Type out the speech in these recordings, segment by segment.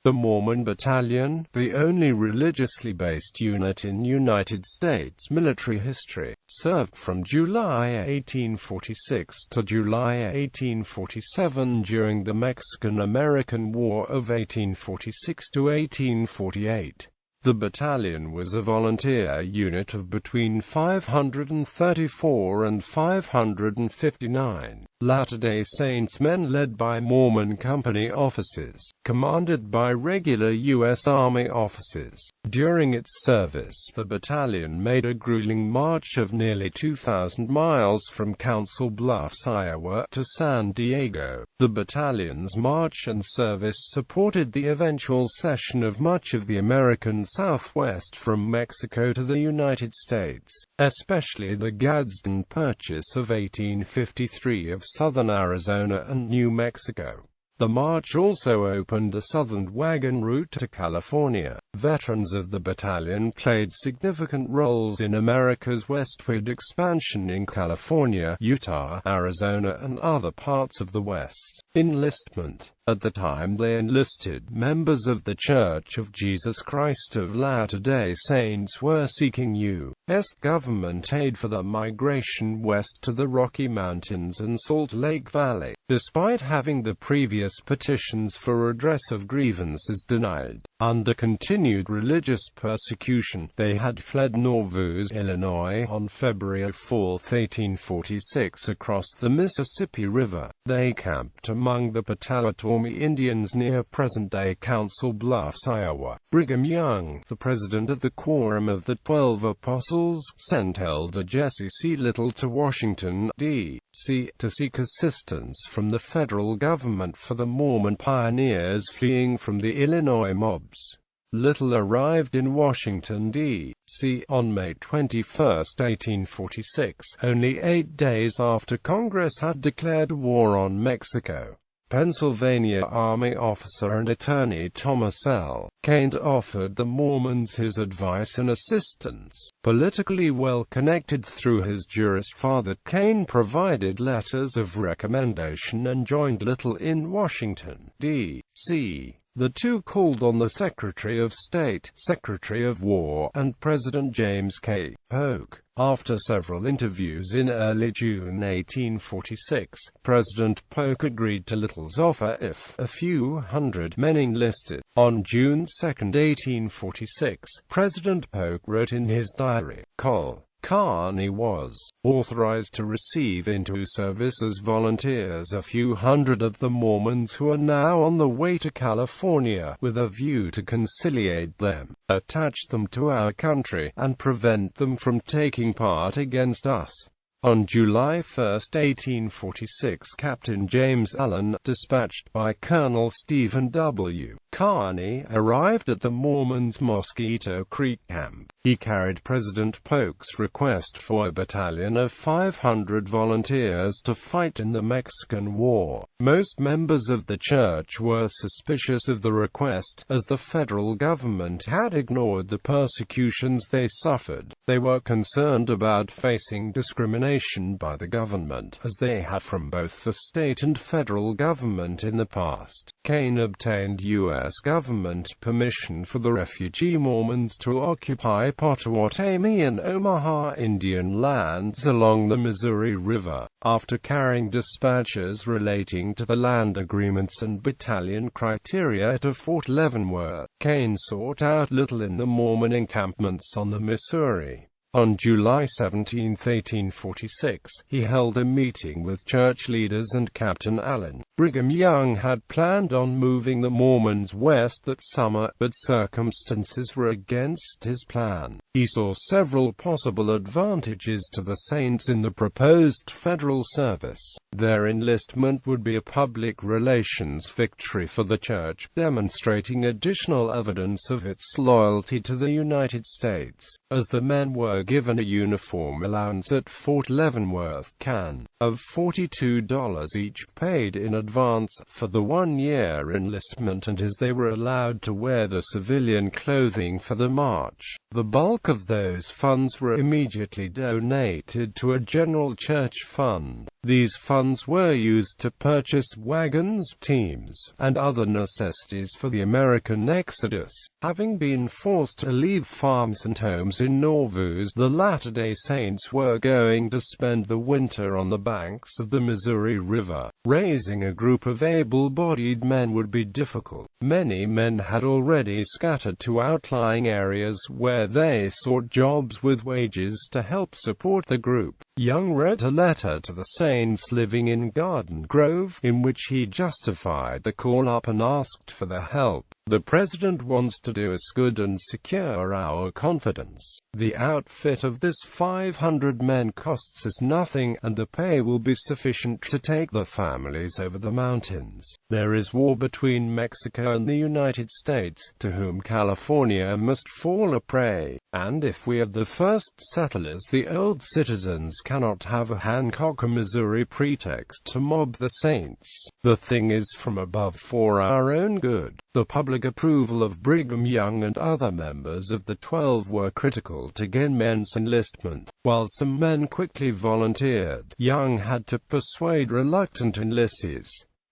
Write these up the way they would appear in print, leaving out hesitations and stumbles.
The Mormon Battalion, the only religiously based unit in United States military history, served from July 1846 to July 1847 during the Mexican-American War of 1846 to 1848. The battalion was a volunteer unit of between 534 and 559 Latter-day Saints men led by Mormon company officers, commanded by regular U.S. Army officers. During its service, the battalion made a grueling march of nearly 2,000 miles from Council Bluffs, Iowa, to San Diego. The battalion's march and service supported the eventual cession of much of the American Southwest from Mexico to the United States, especially the Gadsden Purchase of 1853 of southern Arizona and New Mexico. The march also opened a southern wagon route to California. Veterans of the battalion played significant roles in America's westward expansion in California, Utah, Arizona, and other parts of the West. Enlistment. At the time they enlisted, members of The Church of Jesus Christ of Latter-day Saints were seeking U.S. government aid for the migration west to the Rocky Mountains and Salt Lake Valley. Despite having the previous petitions for redress of grievances denied, under continued religious persecution, they had fled Nauvoo, Illinois, on February 4, 1846 across the Mississippi River. They camped among the Potawatomi Indians near present-day Council Bluffs, Iowa. Brigham Young, the president of the Quorum of the 12 Apostles, sent Elder Jesse C. Little to Washington, D.C., to seek assistance from the federal government for the Mormon pioneers fleeing from the Illinois mobs. Little arrived in Washington, D.C., on May 21, 1846, only 8 days after Congress had declared war on Mexico. Pennsylvania Army officer and attorney Thomas L. Kane offered the Mormons his advice and assistance. Politically well connected through his jurist father, Kane provided letters of recommendation and joined Little in Washington, D.C. The two called on the Secretary of State, Secretary of War, and President James K. Polk. After several interviews in early June 1846, President Polk agreed to Little's offer if a few hundred men enlisted. On June 2, 1846, President Polk wrote in his diary, Col. Kearny was authorized to receive into service as volunteers a few hundred of the Mormons who are now on the way to California, with a view to conciliate them, attach them to our country, and prevent them from taking part against us. On July 1, 1846, Captain James Allen, dispatched by Colonel Stephen W. Kearny, arrived at the Mormons' Mosquito Creek camp. He carried President Polk's request for a battalion of 500 volunteers to fight in the Mexican War. Most members of the church were suspicious of the request, as the federal government had ignored the persecutions they suffered. They were concerned about facing discrimination by the government, as they had from both the state and federal government in the past. Kane obtained U.S. government permission for the refugee Mormons to occupy Potawatomi and Omaha Indian lands along the Missouri River. After carrying dispatches relating to the land agreements and battalion criteria to Fort Leavenworth, Kane sought out Little in the Mormon encampments on the Missouri. On July 17, 1846, he held a meeting with church leaders and Captain Allen. Brigham Young had planned on moving the Mormons west that summer, but circumstances were against his plan. He saw several possible advantages to the Saints in the proposed federal service. Their enlistment would be a public relations victory for the church, demonstrating additional evidence of its loyalty to the United States, as the men were were given a uniform allowance at Fort Leavenworth, Can. of $42 each paid in advance for the 1-year enlistment, and as they were allowed to wear the civilian clothing for the march. The bulk of those funds were immediately donated to a general church fund. These funds were used to purchase wagons, teams, and other necessities for the American exodus. Having been forced to leave farms and homes in Nauvoo, the Latter-day Saints were going to spend the winter on the banks of the Missouri River. Raising a group of able-bodied men would be difficult. Many men had already scattered to outlying areas where they sought jobs with wages to help support the group. Young wrote a letter to the Saints living in Garden Grove, in which he justified the call-up and asked for their help. The President wants to do us good and secure our confidence. The outfit of this 500 men costs us nothing, and the pay will be sufficient to take the families over the mountains. There is war between Mexico and the United States, to whom California must fall a prey, and if we are the first settlers, the old citizens cannot have a Hancock, Missouri pretext to mob the Saints. The thing is from above for our own good. The public approval of Brigham Young and other members of the 12 were critical to gain men's enlistment. While some men quickly volunteered, Young had to persuade reluctant enlistees.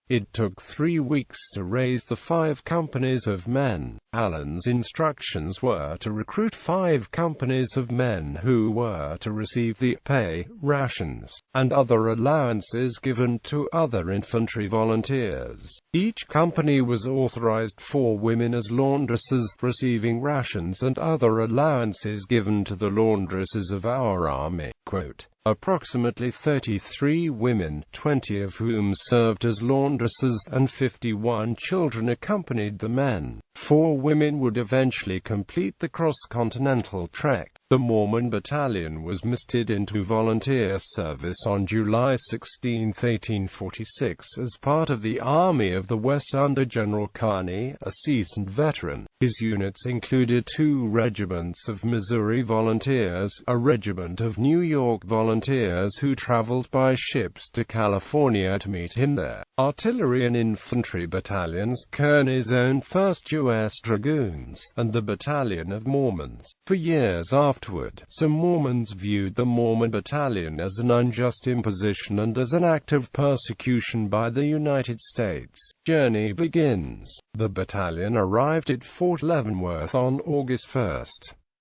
It took 3 weeks to raise the 5 companies of men. Allen's instructions were to recruit 5 companies of men who were to receive the pay, rations, and other allowances given to other infantry volunteers. Each company was authorized 4 women as laundresses, receiving rations and other allowances given to the laundresses of our army. Quote, approximately 33 women, 20 of whom served as laundresses, and 51 children accompanied the men. 4 women would eventually complete the cross-continental trek. The Mormon Battalion was mustered into volunteer service on July 16, 1846, as part of the Army of the West under General Kearny, a seasoned veteran. His units included 2 regiments of Missouri Volunteers, a regiment of New York Volunteers who traveled by ships to California to meet him there, artillery and infantry battalions, Kearny's own 1st U.S. Dragoons, and the Battalion of Mormons. For years afterward, some Mormons viewed the Mormon Battalion as an unjust imposition and as an act of persecution by the United States. Journey begins. The battalion arrived at Fort Leavenworth on August 1.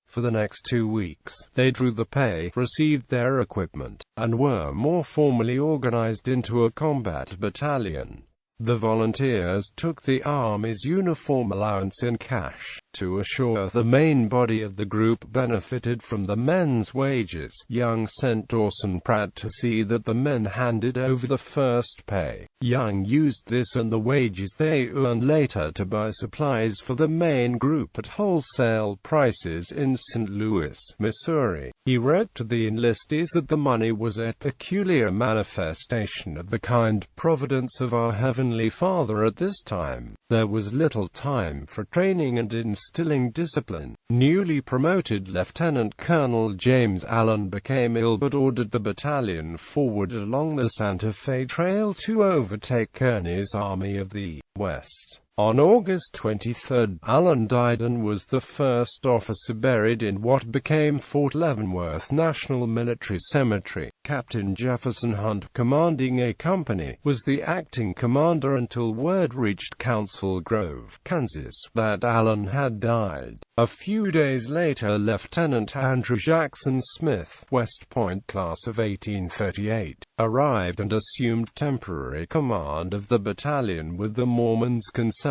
For the next 2 weeks, they drew the pay, received their equipment, and were more formally organized into a combat battalion. The volunteers took the Army's uniform allowance in cash. To assure the main body of the group benefited from the men's wages, Young sent Dawson Pratt to see that the men handed over the first pay. Young used this and the wages they earned later to buy supplies for the main group at wholesale prices in St. Louis, Missouri. He wrote to the enlistees that the money was a peculiar manifestation of the kind providence of our Heavenly Father at this time. There was little time for training and instilling discipline. Newly promoted Lieutenant Colonel James Allen became ill but ordered the battalion forward along the Santa Fe Trail to overtake Kearny's Army of the West. On August 23, Allen died and was the first officer buried in what became Fort Leavenworth National Military Cemetery. Captain Jefferson Hunt, commanding a company, was the acting commander until word reached Council Grove, Kansas, that Allen had died. A few days later, Lieutenant Andrew Jackson Smith, West Point class of 1838, arrived and assumed temporary command of the battalion with the Mormons' consent.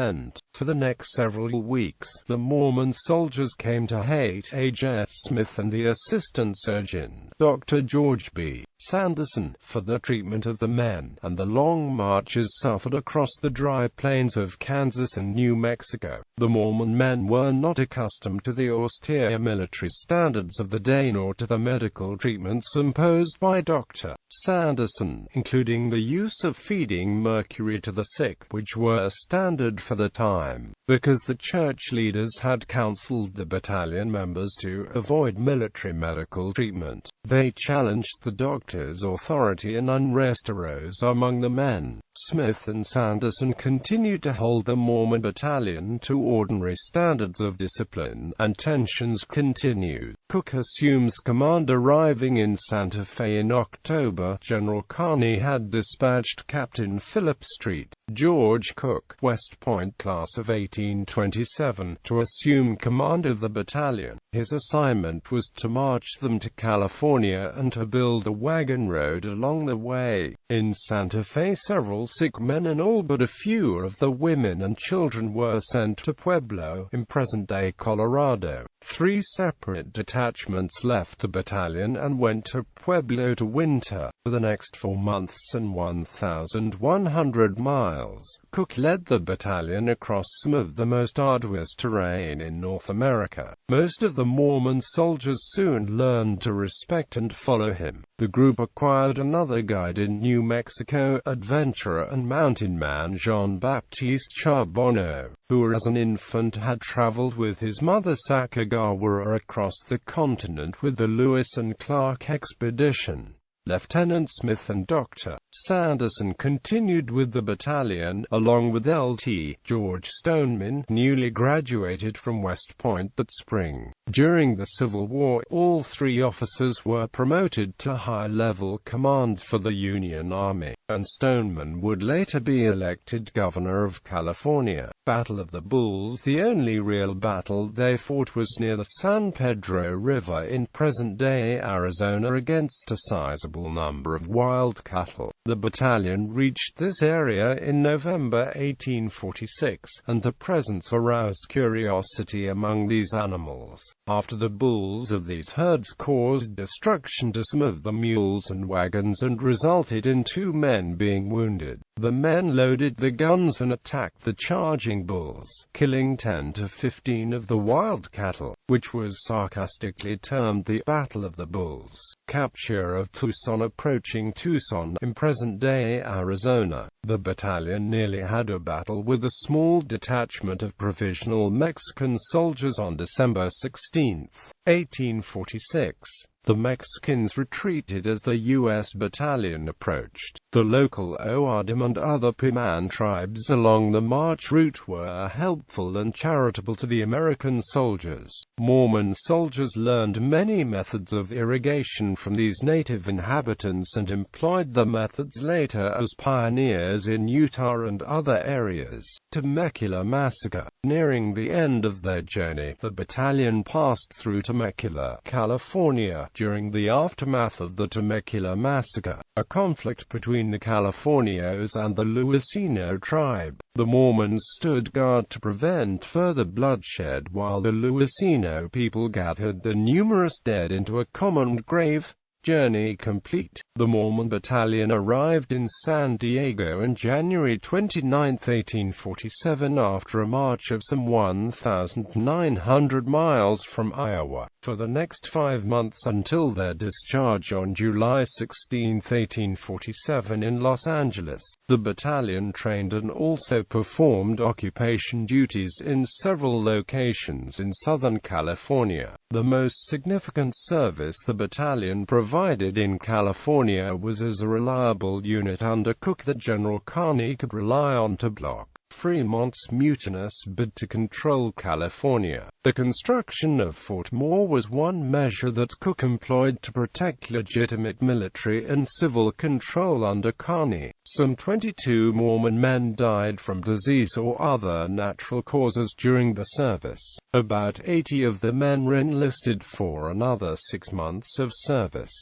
For the next several weeks, the Mormon soldiers came to hate A.J. Smith and the assistant surgeon, Dr. George B. Sanderson, for the treatment of the men, and the long marches suffered across the dry plains of Kansas and New Mexico. The Mormon men were not accustomed to the austere military standards of the day nor to the medical treatments imposed by Dr. Sanderson, including the use of feeding mercury to the sick, which were standard for the time. Because the church leaders had counseled the battalion members to avoid military medical treatment, they challenged the doctor's authority and unrest arose among the men. Smith and Sanderson continued to hold the Mormon Battalion to ordinary standards of discipline, and tensions continued. Cook assumes command. Arriving in Santa Fe in October, General Kearny had dispatched Captain Philip Street, George Cook, West Point class of 1827, to assume command of the battalion. His assignment was to march them to California and to build a wagon road along the way. In Santa Fe, several sick men and all but a few of the women and children were sent to Pueblo, in present-day Colorado. 3 separate detachments left the battalion and went to Pueblo to winter. For the next 4 months and 1,100 miles, Cook led the battalion across some of the most arduous terrain in North America. Most of the Mormon soldiers soon learned to respect and follow him. The group acquired another guide in New Mexico, adventurer and mountain man Jean-Baptiste Charbonneau, who as an infant had traveled with his mother Sacagawea across the continent with the Lewis and Clark expedition. Lieutenant Smith and Dr. Sanderson continued with the battalion, along with Lt. George Stoneman, newly graduated from West Point that spring. During the Civil War, all 3 officers were promoted to high-level commands for the Union Army, and Stoneman would later be elected governor of California. Battle of the Bulls. The only real battle they fought was near the San Pedro River in present-day Arizona against a sizable number of wild cattle. The battalion reached this area in November 1846, and the presence aroused curiosity among these animals. After the bulls of these herds caused destruction to some of the mules and wagons and resulted in 2 men being wounded, the men loaded the guns and attacked the charging bulls, killing 10 to 15 of the wild cattle, which was sarcastically termed the Battle of the Bulls. Capture of Tucson. Approaching Tucson, in present-day Arizona, the battalion nearly had a battle with a small detachment of provisional Mexican soldiers on December 16, 1846. The Mexicans retreated as the U.S. battalion approached. The local O'odham and other Piman tribes along the march route were helpful and charitable to the American soldiers. Mormon soldiers learned many methods of irrigation from these native inhabitants and employed the methods later as pioneers in Utah and other areas. Temecula Massacre. Nearing the end of their journey, the battalion passed through Temecula, California, during the aftermath of the Temecula Massacre, a conflict between the Californios and the Luiseno tribe. The Mormons stood guard to prevent further bloodshed while the Luiseno people gathered the numerous dead into a common grave. Journey complete. The Mormon Battalion arrived in San Diego on January 29, 1847 after a march of some 1,900 miles from Iowa. For the next 5 months until their discharge on July 16, 1847 in Los Angeles, the battalion trained and also performed occupation duties in several locations in Southern California. The most significant service the battalion provided in California was as a reliable unit under Cook that General Kearny could rely on to block Fremont's mutinous bid to control California. The construction of Fort Moore was one measure that Cook employed to protect legitimate military and civil control under Kearny. Some 22 Mormon men died from disease or other natural causes during the service. About 80 of the men were enlisted for another 6 months of service.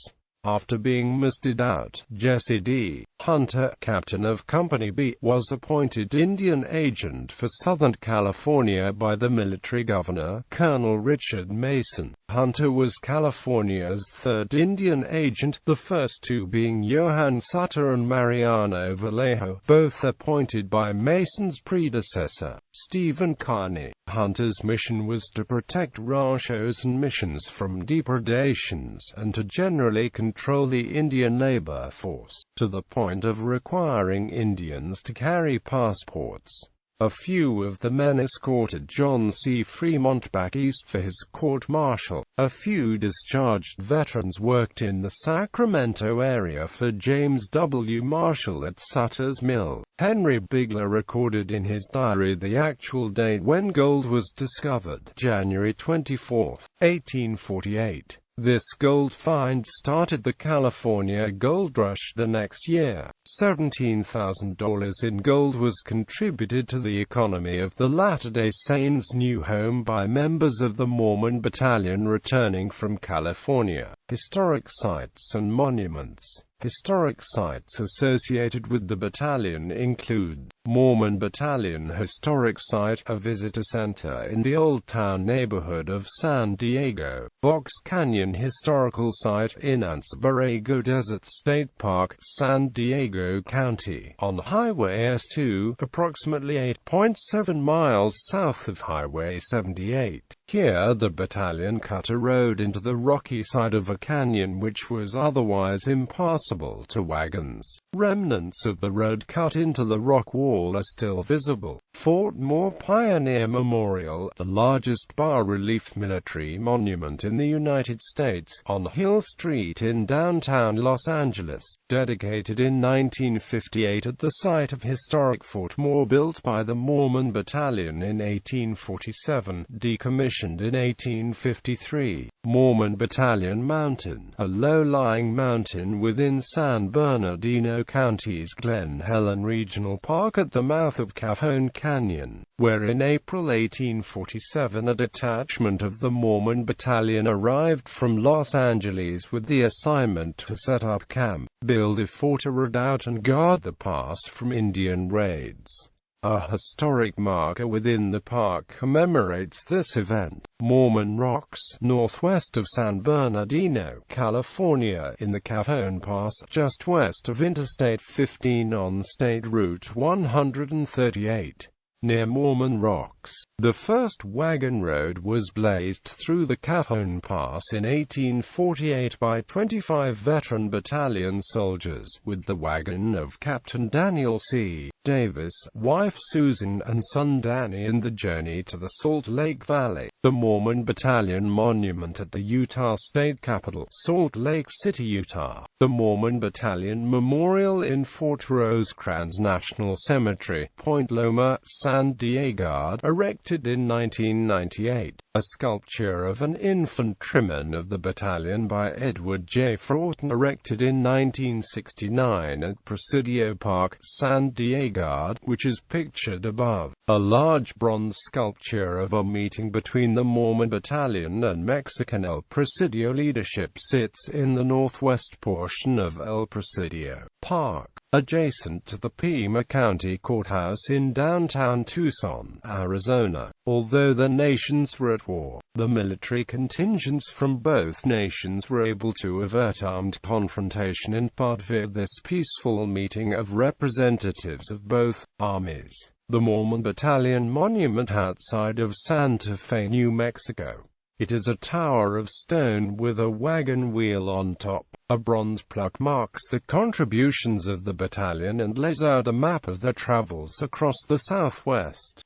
After being mustered out, Jesse D. Hunter, captain of Company B, was appointed Indian agent for Southern California by the military governor, Colonel Richard Mason. Hunter was California's 3rd Indian agent, the first 2 being Johann Sutter and Mariano Vallejo, both appointed by Mason's predecessor, Stephen Kearny. Hunter's mission was to protect ranchos and missions from depredations and to generally control the Indian labor force, to the point of requiring Indians to carry passports. A few of the men escorted John C. Fremont back east for his court-martial. A few discharged veterans worked in the Sacramento area for James W. Marshall at Sutter's Mill. Henry Bigler recorded in his diary the actual date when gold was discovered, January 24, 1848. This gold find started the California gold rush the next year. $17,000 in gold was contributed to the economy of the Latter-day Saints' new home by members of the Mormon Battalion returning from California. Historic sites and monuments. Historic sites associated with the battalion include Mormon Battalion Historic Site, a visitor center in the Old Town neighborhood of San Diego. Box Canyon Historical Site in Anza Borrego Desert State Park, San Diego County, on Highway S2, approximately 8.7 miles south of Highway 78. Here the battalion cut a road into the rocky side of a canyon which was otherwise impassable to wagons. Remnants of the road cut into the rock wall are still visible. Fort Moore Pioneer Memorial, the largest bas-relief military monument in the United States, on Hill Street in downtown Los Angeles, dedicated in 1958 at the site of historic Fort Moore built by the Mormon Battalion in 1847, decommissioned in 1853. Mormon Battalion Mountain, a low-lying mountain within San Bernardino County's Glen Helen Regional Park at the mouth of Cajon Canyon, where in April 1847 a detachment of the Mormon Battalion arrived from Los Angeles with the assignment to set up camp, build a fort, a redoubt, and guard the pass from Indian raids. A historic marker within the park commemorates this event. Mormon Rocks, northwest of San Bernardino, California, in the Cajon Pass, just west of Interstate 15 on State Route 138. Near Mormon Rocks, the first wagon road was blazed through the Cajon Pass in 1848 by 25 veteran battalion soldiers, with the wagon of Captain Daniel C. Davis, wife Susan, and son Danny in the journey to the Salt Lake Valley. The Mormon Battalion Monument at the Utah State Capitol, Salt Lake City, Utah. The Mormon Battalion Memorial in Fort Rosecrans National Cemetery, Point Loma, San Diego, erected in 1998. A sculpture of an infantryman of the battalion by Edward J. Fraughton, erected in 1969 at Presidio Park, San Diego, which is pictured above. A large bronze sculpture of a meeting between the Mormon Battalion and Mexican El Presidio leadership sits in the northwest portion of El Presidio Park, adjacent to the Pima County Courthouse in downtown Tucson, Arizona. Although the nations were at war, the military contingents from both nations were able to avert armed confrontation in part via this peaceful meeting of representatives of both armies. The Mormon Battalion Monument outside of Santa Fe, New Mexico. It is a tower of stone with a wagon wheel on top. A bronze plaque marks the contributions of the battalion and lays out a map of their travels across the Southwest.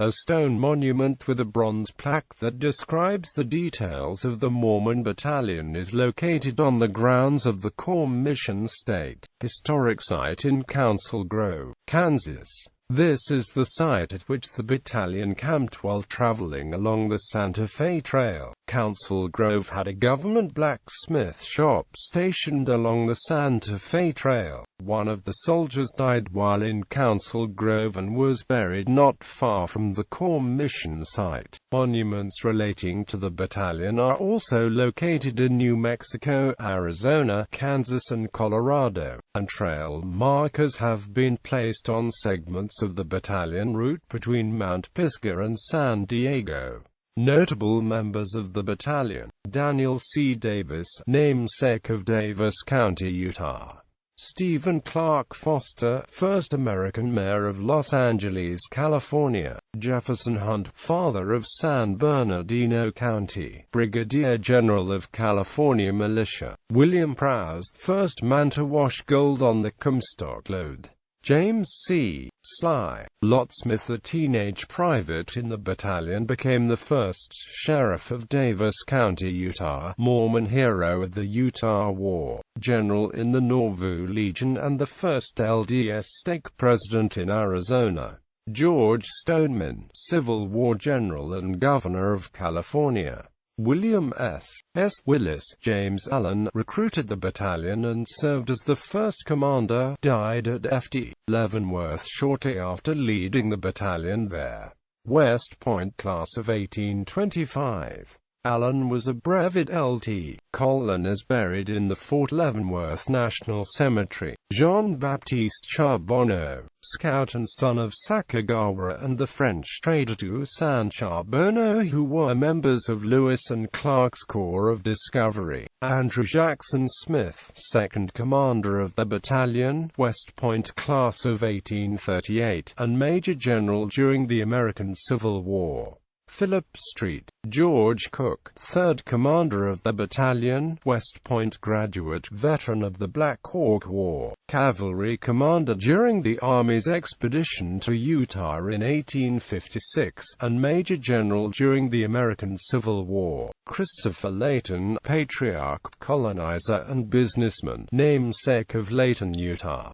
A stone monument with a bronze plaque that describes the details of the Mormon Battalion is located on the grounds of the Core Mission State Historic Site in Council Grove, Kansas. This is the site at which the battalion camped while traveling along the Santa Fe Trail. Council Grove had a government blacksmith shop stationed along the Santa Fe Trail. One of the soldiers died while in Council Grove and was buried not far from the Core Mission site. Monuments relating to the battalion are also located in New Mexico, Arizona, Kansas, and Colorado, and trail markers have been placed on segments of the battalion route between Mount Pisgah and San Diego. Notable members of the battalion: Daniel C. Davis, namesake of Davis County, Utah. Stephen Clark Foster, first American mayor of Los Angeles, California. Jefferson Hunt, father of San Bernardino County, Brigadier General of California Militia. William Prowse, first man to wash gold on the Comstock lode. James C. Sly Lotsmith, a teenage private in the battalion, became the first sheriff of Davis County, Utah, Mormon hero of the Utah War, general in the Nauvoo Legion, and the first LDS stake president in Arizona. George Stoneman, Civil War general and governor of California. William S. Willis James Allen recruited the battalion and served as the first commander, died at Ft. Leavenworth shortly after leading the battalion there. West Point, class of 1825. Allen was a brevet Lt. Col. and is buried in the Fort Leavenworth National Cemetery. Jean-Baptiste Charbonneau, scout and son of Sacagawea and the French trader Toussaint Charbonneau, who were members of Lewis and Clark's Corps of Discovery. Andrew Jackson Smith, second commander of the battalion, West Point, class of 1838, and major general during the American Civil War. Philip Street, George Cook, third commander of the battalion, West Point, graduate, veteran of the Black Hawk War, cavalry commander during the Army's expedition to Utah in 1856, and major general during the American Civil War. Christopher Layton, patriarch, colonizer, and businessman, namesake of Layton, Utah.